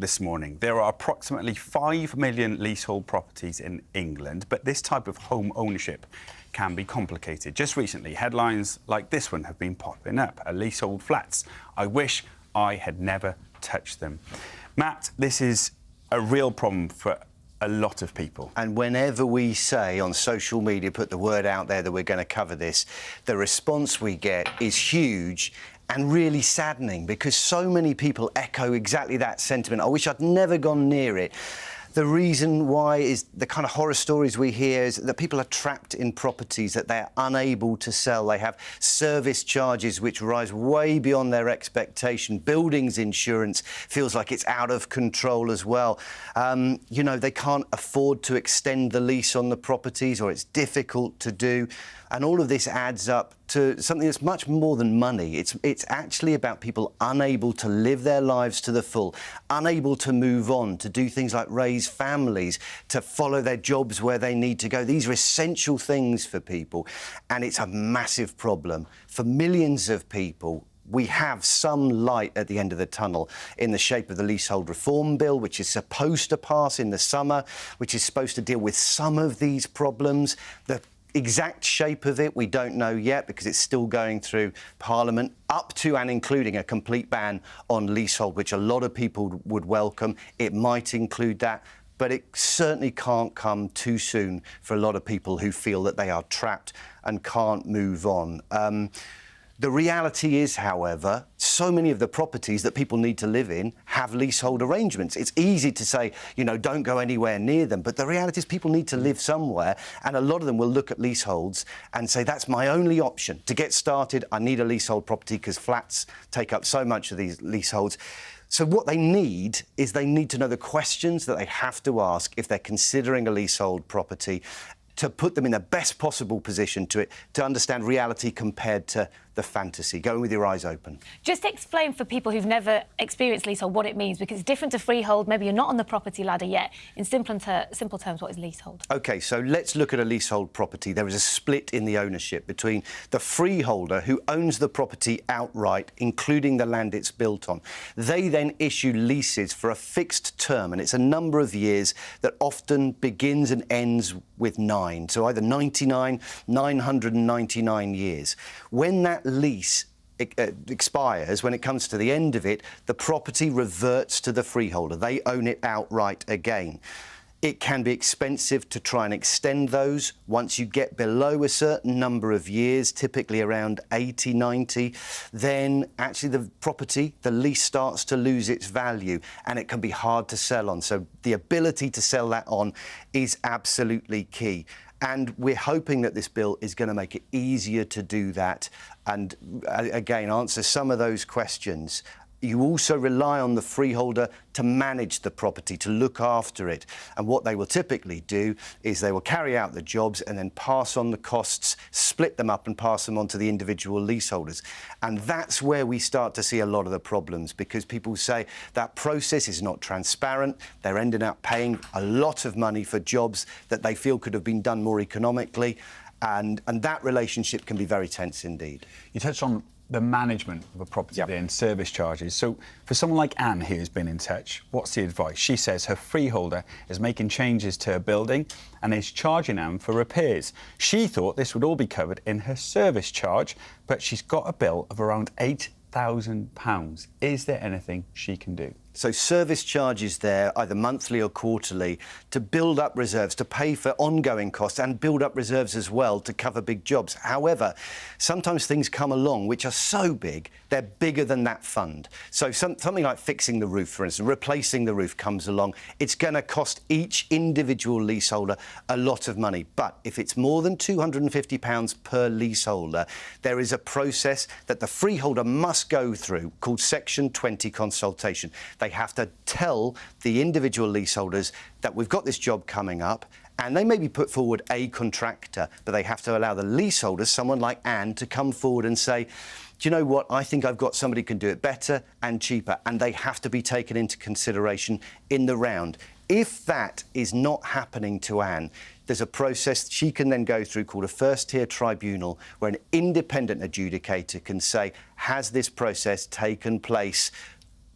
this morning. There are approximately 5 million leasehold properties in England, but this type of home ownership can be complicated. Just recently, headlines like this one have been popping up. Leasehold flats. I wish I had never touched them. Matt, this is a real problem for a lot of people. And whenever we say on social media, put the word out there that we're going to cover this, the response we get is huge and really saddening, because so many people echo exactly that sentiment. I wish I'd never gone near it. The reason why is the kind of horror stories we hear is that people are trapped in properties that they're unable to sell. They have service charges which rise way beyond their expectation. Buildings insurance feels like it's out of control as well. You know, they can't afford to extend the lease on the properties, or it's difficult to do. And all of this adds up to something that's much more than money. It's actually about people unable to live their lives to the full, unable to move on, to do things like raise families, to follow their jobs where they need to go. These are essential things for people, and it's a massive problem for millions of people. We have some light at the end of the tunnel in the shape of the Leasehold Reform Bill, which is supposed to pass in the summer, which is supposed to deal with some of these problems. The exact shape of it we don't know yet, because it's still going through Parliament, up to and including a complete ban on leasehold, which a lot of people would welcome. It might include that, but it certainly can't come too soon for a lot of people who feel that they are trapped and can't move on. The reality is, however, so many of the properties that people need to live in have leasehold arrangements. It's easy to say, you know, don't go anywhere near them, but the reality is people need to live somewhere, and a lot of them will look at leaseholds and say, that's my only option. To get started, I need a leasehold property because flats take up so much of these leaseholds. So what they need is they need to know the questions that they have to ask if they're considering a leasehold property, to put them in the best possible position to understand reality compared to the fantasy, going with your eyes open. Just explain for people who've never experienced leasehold what it means, because it's different to freehold. Maybe you're not on the property ladder yet. In simple terms, what is leasehold? OK, so let's look at a leasehold property. There is a split in the ownership between the freeholder, who owns the property outright, including the land it's built on. They then issue leases for a fixed term, and it's a number of years that often begins and ends with 9. So either 99, 999 years. When that lease expires, when it comes to the end of it, the property reverts to the freeholder. They own it outright again. It can be expensive to try and extend those. Once you get below a certain number of years, typically around 80, 90, then actually the property, the lease, starts to lose its value, and it can be hard to sell on. So the ability to sell that on is absolutely key. And we're hoping that this bill is going to make it easier to do that and, again, answer some of those questions. You also rely on the freeholder to manage the property, to look after it. And what they will typically do is they will carry out the jobs and then pass on the costs, split them up and pass them on to the individual leaseholders. And that's where we start to see a lot of the problems, because people say that process is not transparent. They're ending up paying a lot of money for jobs that they feel could have been done more economically. And that relationship can be very tense indeed. You touched on the management of a property there and service charges. So for someone like Anne, who's been in touch, what's the advice? She says her freeholder is making changes to her building and is charging Anne for repairs. She thought this would all be covered in her service charge, but she's got a bill of around £8,000. Is there anything she can do? So service charges there, either monthly or quarterly, to build up reserves, to pay for ongoing costs and build up reserves as well to cover big jobs. However, sometimes things come along which are so big, they're bigger than that fund. So something like fixing the roof, for instance, replacing the roof comes along. It's going to cost each individual leaseholder a lot of money. But if it's more than £250 per leaseholder, there is a process that the freeholder must go through called Section 20 consultation. They have to tell the individual leaseholders that we've got this job coming up, and they maybe put forward a contractor, but they have to allow the leaseholders, someone like Anne, to come forward and say, do you know what, I think I've got somebody who can do it better and cheaper, and they have to be taken into consideration in the round. If that is not happening to Anne, there's a process she can then go through called a first-tier tribunal, where an independent adjudicator can say, has this process taken place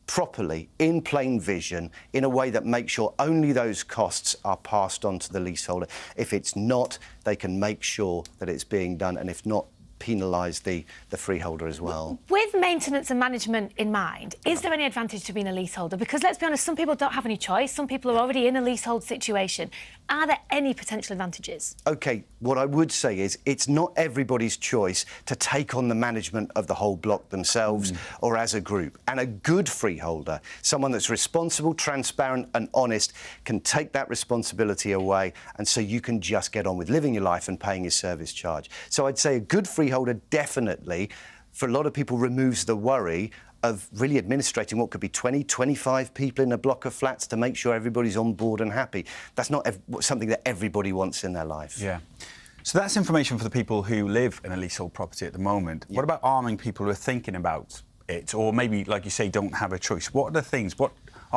properly, in plain vision, in a way that makes sure only those costs are passed on to the leaseholder. If it's not, they can make sure that it's being done, and if not, penalise the freeholder as well. With maintenance and management in mind, is there any advantage to being a leaseholder? Because let's be honest, some people don't have any choice. Some people are already in a leasehold situation. Are there any potential advantages? OK, what I would say is it's not everybody's choice to take on the management of the whole block themselves or as a group. And a good freeholder, someone that's responsible, transparent and honest, can take that responsibility away, and so you can just get on with living your life and paying your service charge. So I'd say a good freeholder definitely, for a lot of people, removes the worry of really administrating what could be 20, 25 people in a block of flats to make sure everybody's on board and happy. That's not something that everybody wants in their life. Yeah. So that's information for the people who live in a leasehold property at the moment. Yeah. What about arming people who are thinking about it, or maybe, like you say, don't have a choice? What are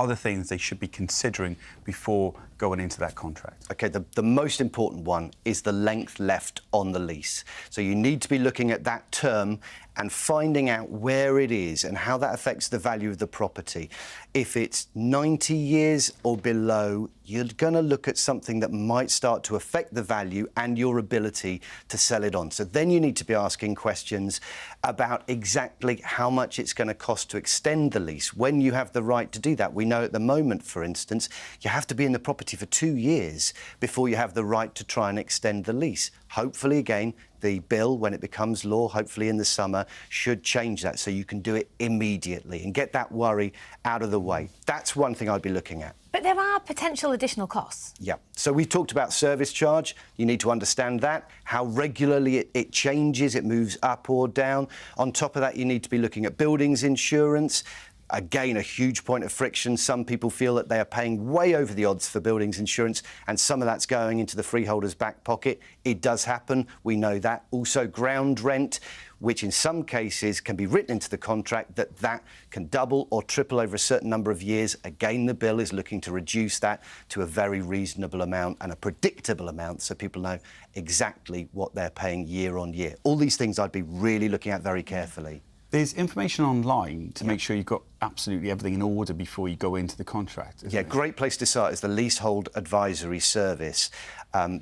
the things they should be considering before going into that contract? OK, the most important one is the length left on the lease. So you need to be looking at that term and finding out where it is and how that affects the value of the property. If it's 90 years or below, you're going to look at something that might start to affect the value and your ability to sell it on. So then you need to be asking questions about exactly how much it's going to cost to extend the lease when you have the right to do that. We know at the moment, for instance, you have to be in the property for 2 years before you have the right to try and extend the lease. Hopefully, again, the bill, when it becomes law, hopefully in the summer, should change that so you can do it immediately and get that worry out of the way. That's one thing I'd be looking at. But there are potential additional costs. Yeah. So we talked about service charge. You need to understand that, how regularly it changes, it moves up or down. On top of that, you need to be looking at buildings insurance. Again, a huge point of friction. Some people feel that they are paying way over the odds for buildings insurance, and some of that's going into the freeholder's back pocket. It does happen. We know that. Also, ground rent, which in some cases can be written into the contract that can double or triple over a certain number of years. Again, the bill is looking to reduce that to a very reasonable amount and a predictable amount, so people know exactly what they're paying year on year. All these things I'd be really looking at very carefully. There's information online to make sure you've got absolutely everything in order before you go into the contract, isn't it? Great place to start is the Leasehold Advisory Service.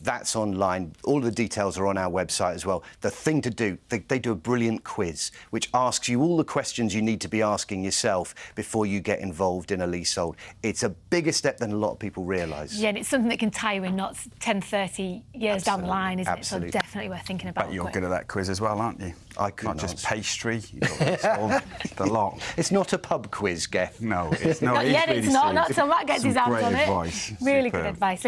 That's online. All the details are on our website as well. The thing to do, they do a brilliant quiz which asks you all the questions you need to be asking yourself before you get involved in a leasehold. It's a bigger step than a lot of people realise. Yeah, and it's something that can tie you in not 10, 30 years down the line, isn't it? So definitely worth thinking about. But you're good at that quiz as well, aren't you? I could not just pastry, you've got the lot. It's not a pub quiz, Geoff. No, it's not. Not yet, it's not. Not till Matt gets his hands on it. Advice. Really good advice.